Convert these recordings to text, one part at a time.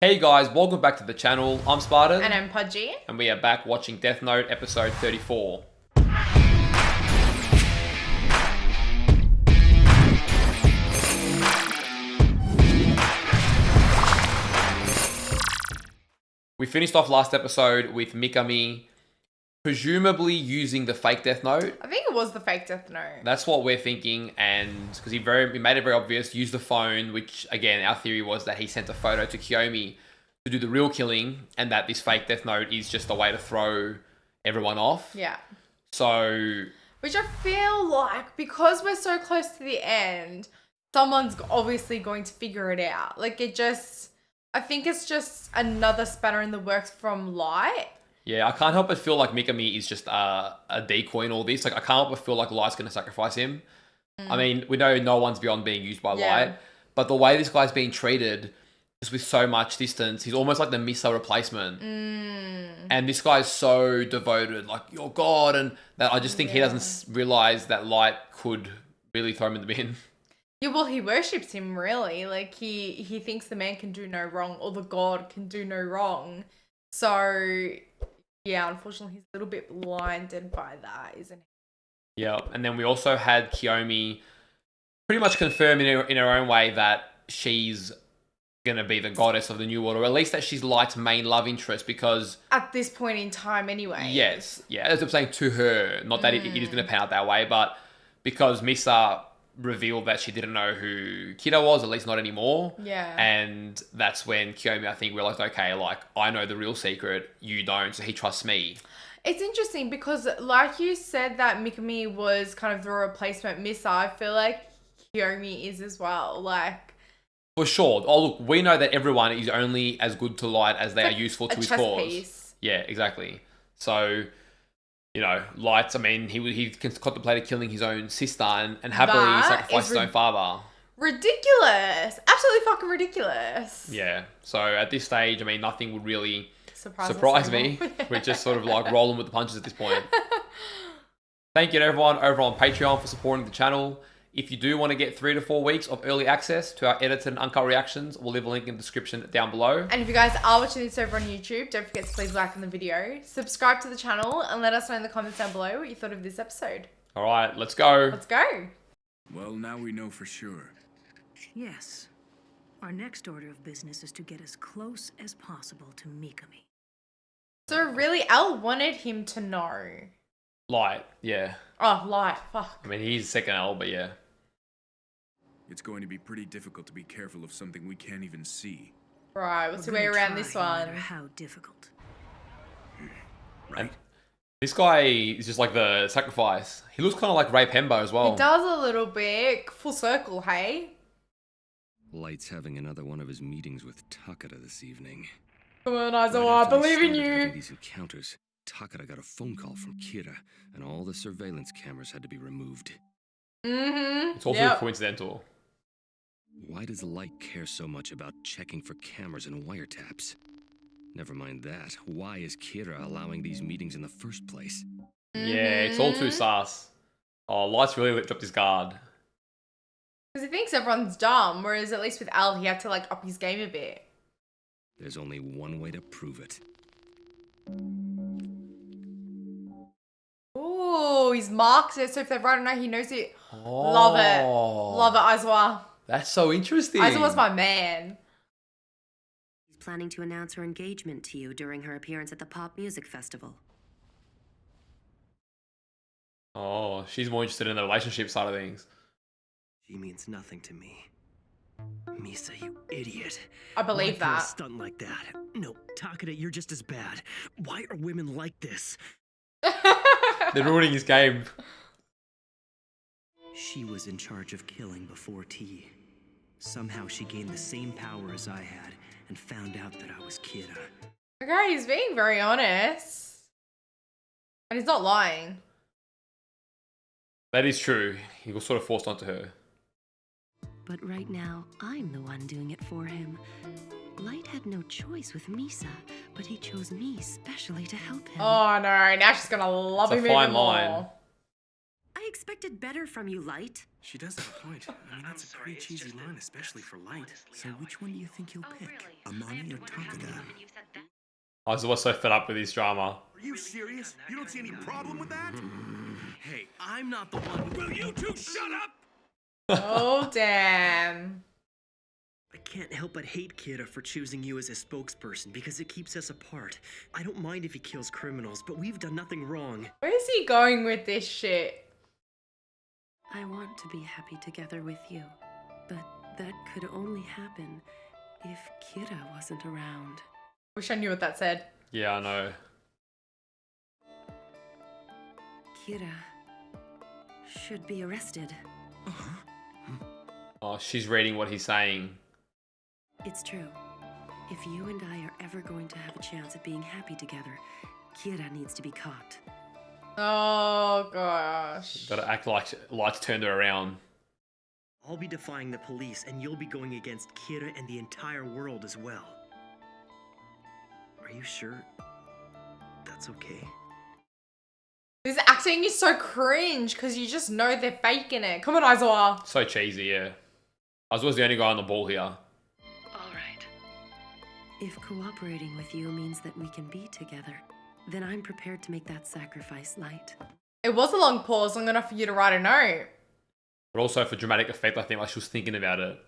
Hey guys, welcome back to the channel. I'm Spartan. And I'm Pudgey. And we are back watching Death Note episode 34. We finished off last episode with Mikami presumably using the fake Death Note. I think it was the fake Death Note. That's what we're thinking, and because he made it very obvious, used the phone, which again, our theory was that he sent a photo to Kiyomi to do the real killing, and that this fake Death Note is just a way to throw everyone off. Yeah. So... Which I feel like, because we're so close to the end, someone's obviously going to figure it out. Like, I think it's just another spanner in the works from Light. Yeah, I can't help but feel like Mikami is just a decoy in all this. Like, I can't help but feel like Light's going to sacrifice him. I mean, we know no one's beyond being used by Light, but the way this guy's being treated, just with so much distance, he's almost like the Misa replacement. And this guy's so devoted, like, you're God, and that I just think he doesn't realize that Light could really throw him in the bin. Yeah, well, he worships him, really. Like, he thinks the man can do no wrong, or the God can do no wrong. So... yeah, unfortunately, he's a little bit blinded by that, isn't he? Yeah, and then we also had Kiyomi pretty much confirm in her own way that she's going to be the goddess of the New World, or at least that she's Light's main love interest, because... At this point in time, anyway. Yes, yeah, as I'm saying, to her. Not that it is going to pan out that way, but because Misa revealed that she didn't know who Kida was, at least not anymore. Yeah. And that's when Kiyomi, I think, realized, okay, like, I know the real secret, you don't, so he trusts me. It's interesting because, like you said, that Mikami was kind of the replacement Misa. I feel like Kiyomi is as well. Like, for sure. Oh, look, we know that everyone is only as good to Light as they are useful to his cause. Piece. Yeah, exactly. So... you know, Light, I mean, he contemplated killing his own sister and happily sacrificed his own father. Ridiculous. Absolutely fucking ridiculous. Yeah. So at this stage, I mean, nothing would really surprise me. We're just sort of like rolling with the punches at this point. Thank you to everyone over on Patreon for supporting the channel. If you do want to get 3 to 4 weeks of early access to our edited and uncut reactions, we'll leave a link in the description down below. And if you guys are watching this over on YouTube, don't forget to please like on the video, subscribe to the channel, and let us know in the comments down below what you thought of this episode. All right, let's go. Let's go. Well, now we know for sure. Yes. Our next order of business is to get as close as possible to Mikami. So really, Al wanted him to know. Light, yeah. Oh, Light, fuck. I mean, he's second L, but yeah. It's going to be pretty difficult to be careful of something we can't even see. Right, what's the way around this one? No matter how difficult. Right. And this guy is just like the sacrifice. He looks kind of like Ray Pembo as well. He does a little bit. Full circle, hey? Light's having another one of his meetings with Takada this evening. Come on, Right AIZAWA, I after they believe in started having you. these encounters, Takada got a phone call from Kira, and all the surveillance cameras had to be removed. It's also coincidental. Why does Light care so much about checking for cameras and wiretaps? Never mind that. Why is Kira allowing these meetings in the first place? Yeah, it's all too sus. Oh, Light's really dropped his guard. Because he thinks everyone's dumb, whereas at least with Al, he had to like up his game a bit. There's only one way to prove it. Ooh, he's marked it, so if they write it now, he knows it. Oh, Love it. Love it, AIZAWA. That's so interesting. AIZAWA's my man. She's planning to announce her engagement to you during her appearance at the Pop Music Festival. Oh, she's more interested in the relationship side of things. She means nothing to me. Misa, you idiot. I believe Why pull a that. stunt like that? No, Takada, you're just as bad. Why are women like this? They're ruining his game. She was in charge of killing before tea. Somehow she gained the same power as I had and found out that I was Kira. Okay, he's being very honest. And he's not lying. That is true. He was sort of forced onto her. But right now, I'm the one doing it for him. Light had no choice with Misa, but he chose me specially to help him. Oh no, now she's gonna love him It's a fine even more. line. I expect expected better from you, Light. She does have a point. I mean, that's a pretty cheesy line, especially for Light. So which one do you think you'll pick? Amani or Takada? AIZAWA's so fed up with his drama. Are you serious? You don't see any problem with that? Hey, I'm not the one with... Will you two shut up? Oh, damn. I can't help but hate Kira for choosing you as a spokesperson because it keeps us apart. I don't mind if he kills criminals, but we've done nothing wrong. Where is he going with this shit? I want to be happy together with you, but that could only happen if Kira wasn't around. Wish I knew what that said. Yeah, I know. Kira should be arrested. Oh, she's reading what he's saying. It's true. If you and I are ever going to have a chance at being happy together, Kira needs to be caught. Oh, gosh. Gotta act like Light's turned her around. I'll be defying the police, and you'll be going against Kira and the entire world as well. Are you sure that's okay? This acting is so cringe because you just know they're faking it. Come on, AIZAWA. So cheesy, yeah. AIZAWA's the only guy on the ball here. All right. If cooperating with you means that we can be together, then I'm prepared to make that sacrifice, Light. It was a long pause long enough for you to write a note. But also for dramatic effect, I think like she was thinking about it.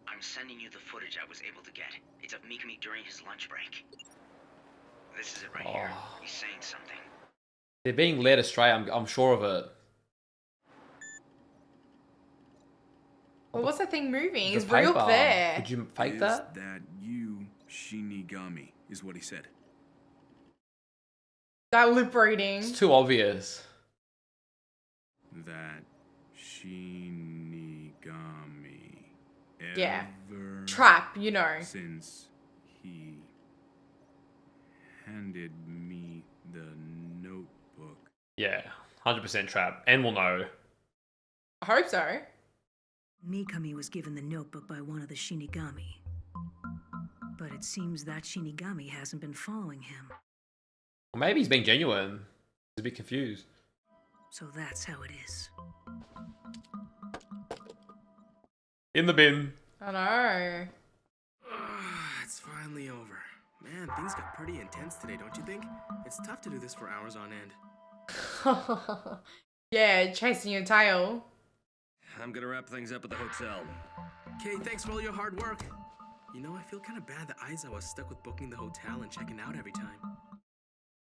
I'm sending you the footage I was able to get. It's of Mikami during his lunch break. This is it right here. He's saying something. They're being led astray, I'm sure of it. Well, what's that thing moving? It's The real paper. clear. Could you fake Is that? that you, Shinigami, is what he said. That lip reading. It's too obvious. That Shinigami Yeah. ever Trap, you know. since he handed me the notebook. Yeah, 100% trap. And we'll know. I hope so. Mikami was given the notebook by one of the Shinigami. But it seems that Shinigami hasn't been following him. Or maybe he's being genuine. He's a bit confused. So that's how it is. In the bin. I know. It's finally over. Man, things got pretty intense today, don't you think? It's tough to do this for hours on end. Yeah, chasing your tail. I'm gonna wrap things up at the hotel. Okay, thanks for all your hard work. You know, I feel kind of bad that AIZAWA's stuck with booking the hotel and checking out every time.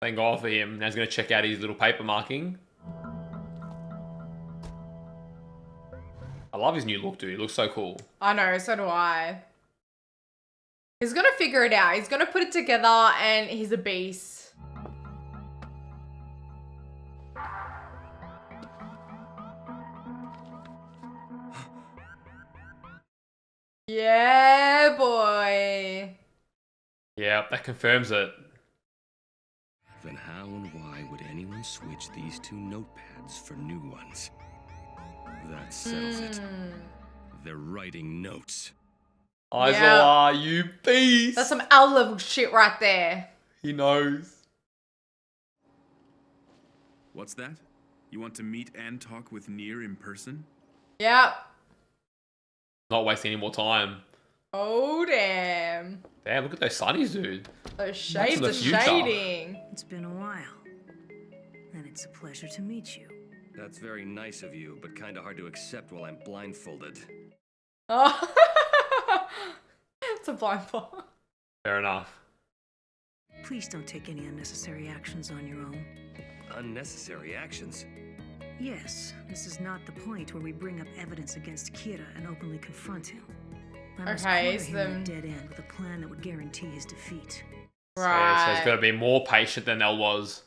Thank God for him. Now he's going to check out his little paper marking. I love his new look, dude. He looks so cool. I know, so do I. He's gonna figure it out. He's gonna put it together and he's a beast. Yeah, boy. Yeah, that confirms it. Then how and why would anyone switch these two notepads for new ones? That settles it. They're writing notes. AIZAWA, you beast! That's some L level shit right there. He knows. What's that? You want to meet and talk with Nier in person? Yep. Not wasting any more time. Oh, damn. Damn, look at those sunnies, dude. Those shades the are future? shading. It's been a while. And it's a pleasure to meet you. That's very nice of you, but kinda hard to accept while I'm blindfolded. Oh. It's a blindfold. Fair enough. Please don't take any unnecessary actions on your own. Unnecessary actions? Yes, this is not the point where we bring up evidence against Kira and openly confront him. I must Okay, corner so him then- at a dead end with a plan that would guarantee his defeat. Yeah, so he's Right. got to be more patient than Elle was.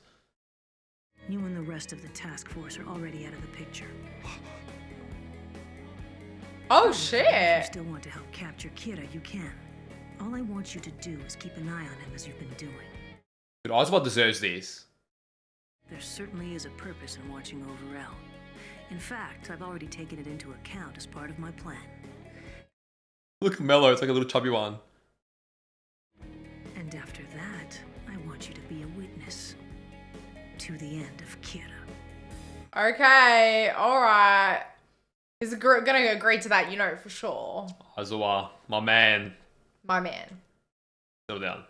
You and the rest of the task force are already out of the picture. Oh, If you shit. still want to help capture Kira, you can. All I want you to do is keep an eye on him as you've been doing. Dude, AIZAWA deserves this. There certainly is a purpose in watching over Elle. In fact, I've already taken it into account as part of my plan. Look at Mello, it's like a little chubby one. And after that, I want you to be a witness to the end of Kira. Okay, alright. He's gonna agree to that, you know, for sure. AIZAWA, my man. My man. Still down.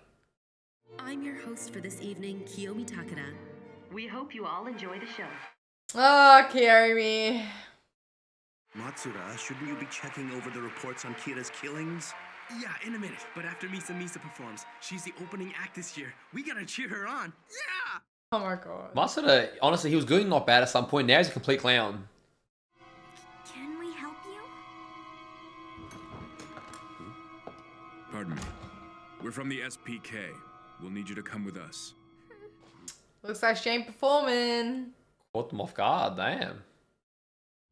I'm your host for this evening, Kiyomi Takada. We hope you all enjoy the show. Oh, Kiyomi. Matsuda, shouldn't you be checking over the reports on Kira's killings? Yeah, in a minute. But after Misa performs, she's the opening act this year. We gotta cheer her on. Yeah! Oh my god. Matsuda, honestly, he was good and not bad at some point. Now he's a complete clown. Can we help you? Pardon me. We're from the SPK. We'll need you to come with us. Looks like she ain't performing. Caught them off guard, damn.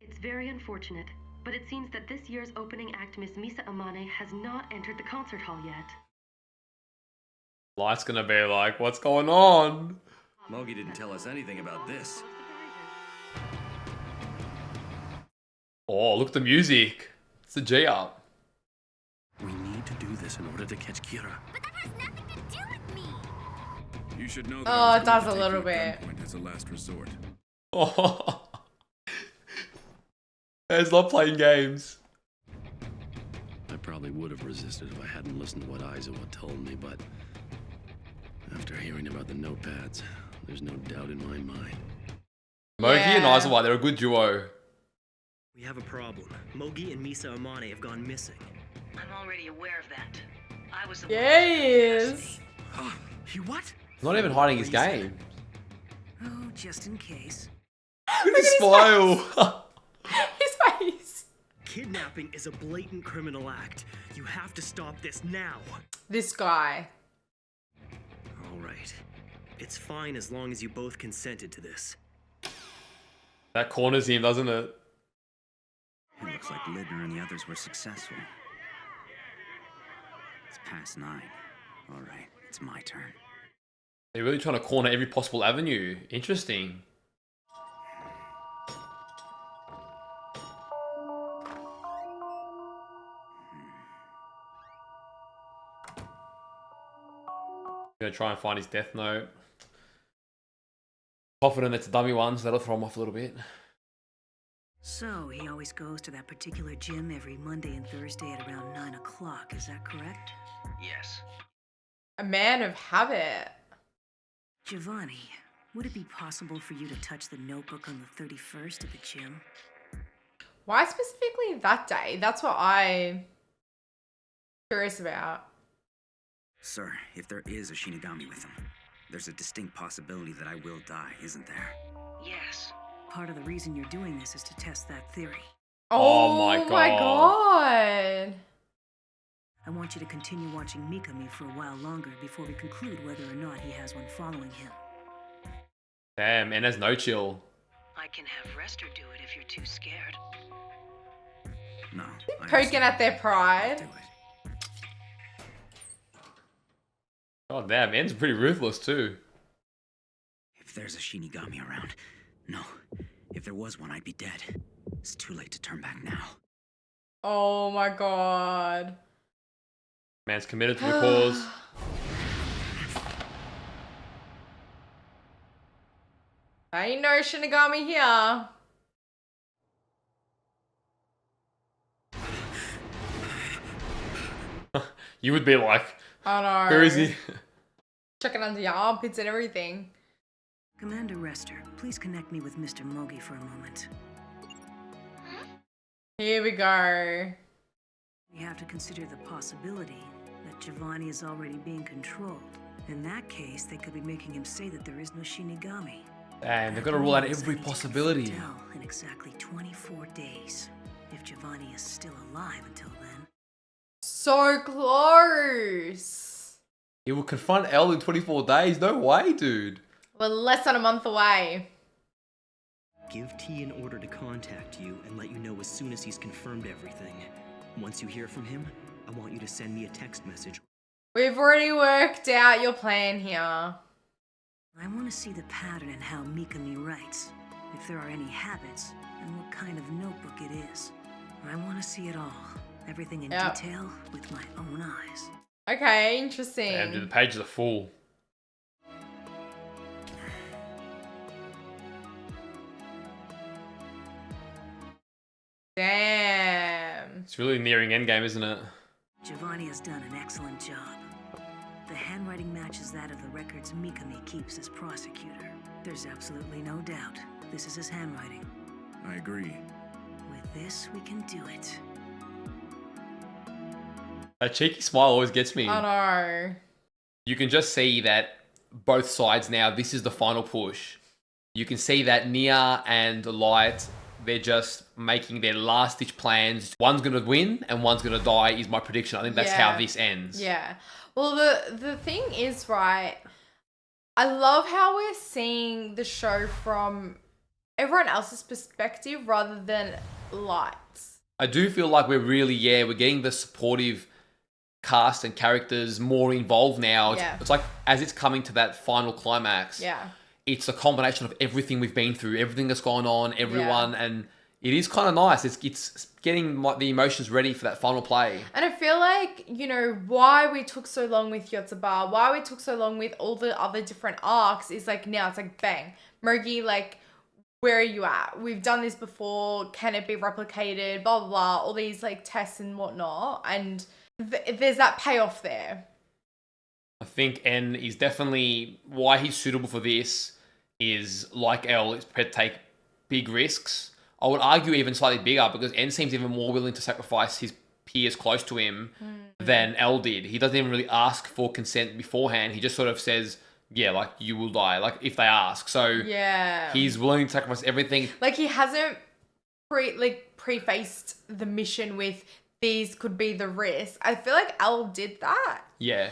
It's very unfortunate, but it seems that this year's opening act, Miss Misa Amane, has not entered the concert hall yet. Light's gonna be like, what's going on? Mogi didn't tell us anything about this. Oh, look at the music. It's the G up. We need to do this in order to catch Kira. But that has nothing to do with me. You should know that Oh, I it was going does to a take little you at bit. gunpoint as a last resort. Oh. He's not playing games. I probably would have resisted if I hadn't listened to what AIZAWA told me, but after hearing about the notepads, there's no doubt in my mind. Mogi and Yeah. AIZAWA, they're a good duo. We have a problem. Mogi and Misa Amane have gone missing. I'm already aware of that. I was the Yes. He what? Not even hiding his game. Oh, just in case. Look at his smile. His face. Kidnapping is a blatant criminal act. You have to stop this now. This guy. All right. It's fine as long as you both consented to this. That corners him, doesn't it? It looks like Lidner and the others were successful. It's past 9. All right, it's my turn. They're really trying to corner every possible avenue. Interesting. Gonna try and find his death note. Confident it's a dummy one, so that'll throw him off a little bit. So, he always goes to that particular gym every Monday and Thursday at around 9 o'clock, is that correct? Yes. A man of habit. Giovanni, would it be possible for you to touch the notebook on the 31st at the gym? Why specifically that day? That's what I'm curious about. Sir, if there is a Shinigami with him, there's a distinct possibility that I will die, isn't there? Yes. Part of the reason you're doing this is to test that theory. Oh my god. I want you to continue watching Mikami for a while longer before we conclude whether or not he has one following him. Damn, and there's no chill. I can have Rester do it if you're too scared. No. Poking at their pride. Do it. Oh damn, En's pretty ruthless too. If there's a Shinigami around, no. If there was one, I'd be dead. It's too late to turn back now. Oh my god. Man's committed to the cause. Ain't no Shinigami here. You would be like, I know. where is he? Checking under your armpits and everything. Commander Rester, please connect me with Mr. Mogi for a moment. Here we go. We have to consider the possibility that Giovanni is already being controlled. In that case, they could be making him say that there is no Shinigami. Damn, they're gonna rule out every possibility. In exactly 24 days. If Giovanni is still alive until then. So close. He will confront Elle in 24 days. No way, dude. We're less than a month away. Give T an order to contact you and let you know as soon as he's confirmed everything. Once you hear from him, I want you to send me a text message. We've already worked out your plan here. I want to see the pattern in how Mikami writes, if there are any habits, and what kind of notebook it is. I want to see it all, everything in detail, with my own eyes. Okay, interesting. Damn, dude, the pages are full. It's really nearing endgame, isn't it? Giovanni has done an excellent job. The handwriting matches that of the records Mikami keeps as prosecutor. There's absolutely no doubt this is his handwriting. I agree. With this, we can do it. That cheeky smile always gets me. I know. You can just see that both sides now, this is the final push. You can see that Nia and Light, they're just making their last-ditch plans. One's going to win and one's going to die is my prediction. I think that's how this ends. Yeah. Well, the thing is, right, I love how we're seeing the show from everyone else's perspective rather than Light's. I do feel like we're really, we're getting the supportive cast and characters more involved now. It's like as it's coming to that final climax. Yeah. It's a combination of everything we've been through, everything that's gone on, everyone, and it is kind of nice. It's getting the emotions ready for that final play. And I feel like, you know, why we took so long with Yotsuba, why we took so long with all the other different arcs is like now it's like bang. Mogi, like, where are you at? We've done this before. Can it be replicated? Blah, blah, blah. All these like tests and whatnot. And there's that payoff there. I think N is definitely why he's suitable for this is like L is prepared to take big risks. I would argue even slightly bigger because N seems even more willing to sacrifice his peers close to him than L did. He doesn't even really ask for consent beforehand. He just sort of says, yeah, like, you will die, like, if they ask. So he's willing to sacrifice everything. Like, he hasn't prefaced the mission with these could be the risk. I feel like L did that. Yeah.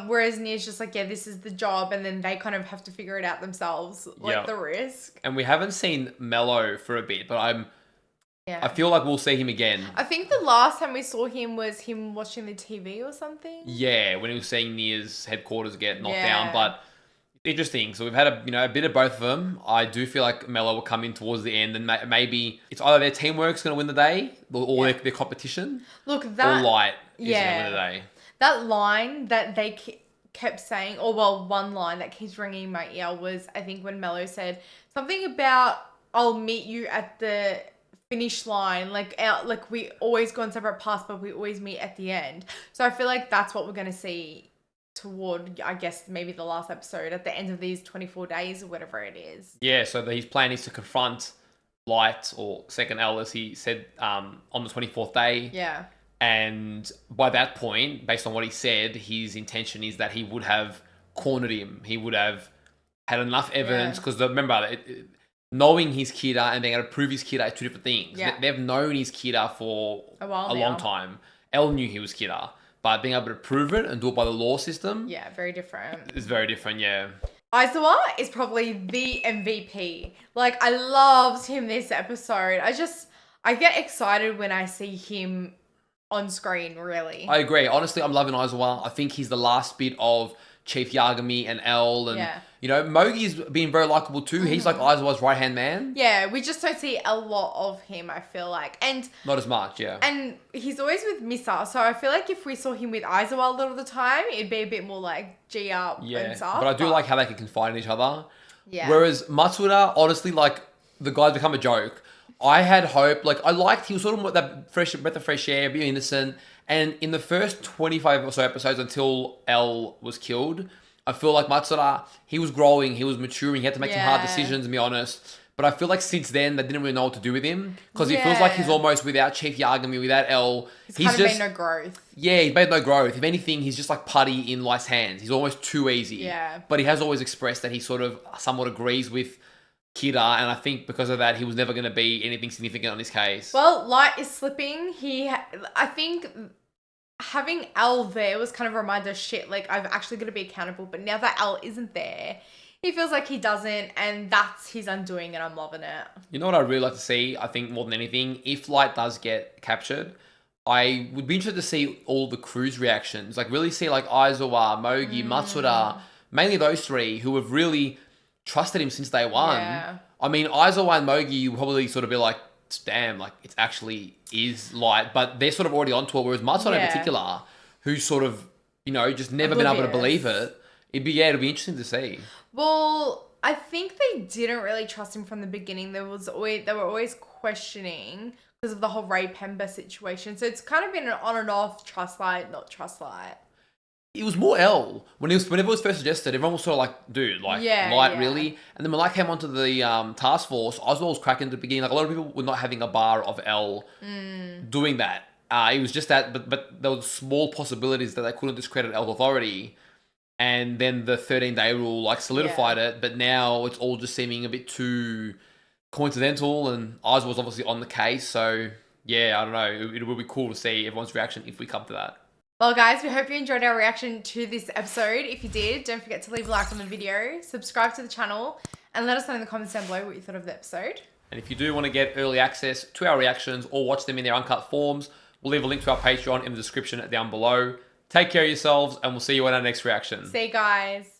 Whereas Nia's just like, yeah, this is the job, and then they kind of have to figure it out themselves, like the risk. And we haven't seen Mello for a bit, but I feel like we'll see him again. I think the last time we saw him was him watching the TV or something. Yeah, when he was seeing Nia's headquarters get knocked down, but interesting. So we've had a bit of both of them. I do feel like Mello will come in towards the end, and maybe it's either their teamwork's going to win the day or their competition. Look, that or Light is going to win the day. That line that they kept saying, or well, one line that keeps ringing in my ear was, I think when Mello said something about, I'll meet you at the finish line, like we always go on separate paths, but we always meet at the end. So I feel like that's what we're going to see toward, I guess, maybe the last episode at the end of these 24 days or whatever it is. Yeah, so his plan is to confront Light, or second L, as he said, on the 24th day. Yeah. And by that point, based on what he said, his intention is that he would have cornered him. He would have had enough evidence, because remember, knowing his Kira and being able to prove his Kira are two different things. Yeah. They've known his Kira for a long time. L knew he was Kira, but being able to prove it and do it by the law system, very different. It's very different, yeah. AIZAWA is probably the MVP. Like, I loved him this episode. I get excited when I see him on screen, really. I agree. Honestly, I'm loving AIZAWA. I think he's the last bit of Chief Yagami and L, and you know, Mogi's been very likable too. He's like AIZAWA's right-hand man. Yeah, we just don't see a lot of him, I feel like. And not as much, yeah. And he's always with Misa, so I feel like if we saw him with AIZAWA a lot of the time, it'd be a bit more like G up and stuff. But I do like how they can confide in each other. Yeah. Whereas Matsuda, honestly, like, the guy's become a joke. I had hope, like, I liked, he was sort of that fresh breath of fresh air, a bit innocent. And in the first 25 or so episodes until L was killed, I feel like Matsuda, he was growing, he was maturing, he had to make some hard decisions, to be honest. But I feel like since then, they didn't really know what to do with him. Because it feels like he's almost without Chief Yagami, without L. He's kind of made no growth. Yeah, he's made no growth. If anything, he's just like putty in Light's hands. He's almost too easy. Yeah. But he has always expressed that he sort of somewhat agrees with Kira, and I think because of that, he was never going to be anything significant on this case. Well, Light is slipping. I think having L there was kind of a reminder, shit, like, I've actually got to be accountable. But now that L isn't there, he feels like he doesn't, and that's his undoing, and I'm loving it. You know what I'd really like to see, I think, more than anything? If Light does get captured, I would be interested to see all the crew's reactions. Like, really see, like, AIZAWA, Mogi, Matsuda, mainly those three who have really trusted him since day one. Yeah. I mean, AIZAWA and Mogi, you probably sort of be like, damn, like, it actually is Light. But they're sort of already onto it, whereas Matsuda in particular, who's sort of, you know, just never been able to believe it, it'll be interesting to see. Well, I think they didn't really trust him from the beginning. They were always questioning, because of the whole Ray Pemba situation. So it's kind of been an on and off, trust light, not trust light. It was more L. Whenever it was first suggested, everyone was sort of like, dude, like, light, really? And then when I came onto the task force, Oswald was cracking at the beginning. Like, a lot of people were not having a bar of L doing that. It was just that, but there was small possibilities that they couldn't discredit L's authority. And then the 13-day rule, like, solidified it. But now it's all just seeming a bit too coincidental. And Oswald was obviously on the case. So, yeah, I don't know. It would be cool to see everyone's reaction if we come to that. Well, guys, we hope you enjoyed our reaction to this episode. If you did, don't forget to leave a like on the video, subscribe to the channel, and let us know in the comments down below what you thought of the episode. And if you do want to get early access to our reactions or watch them in their uncut forms, we'll leave a link to our Patreon in the description down below. Take care of yourselves, and we'll see you on our next reaction. See you guys.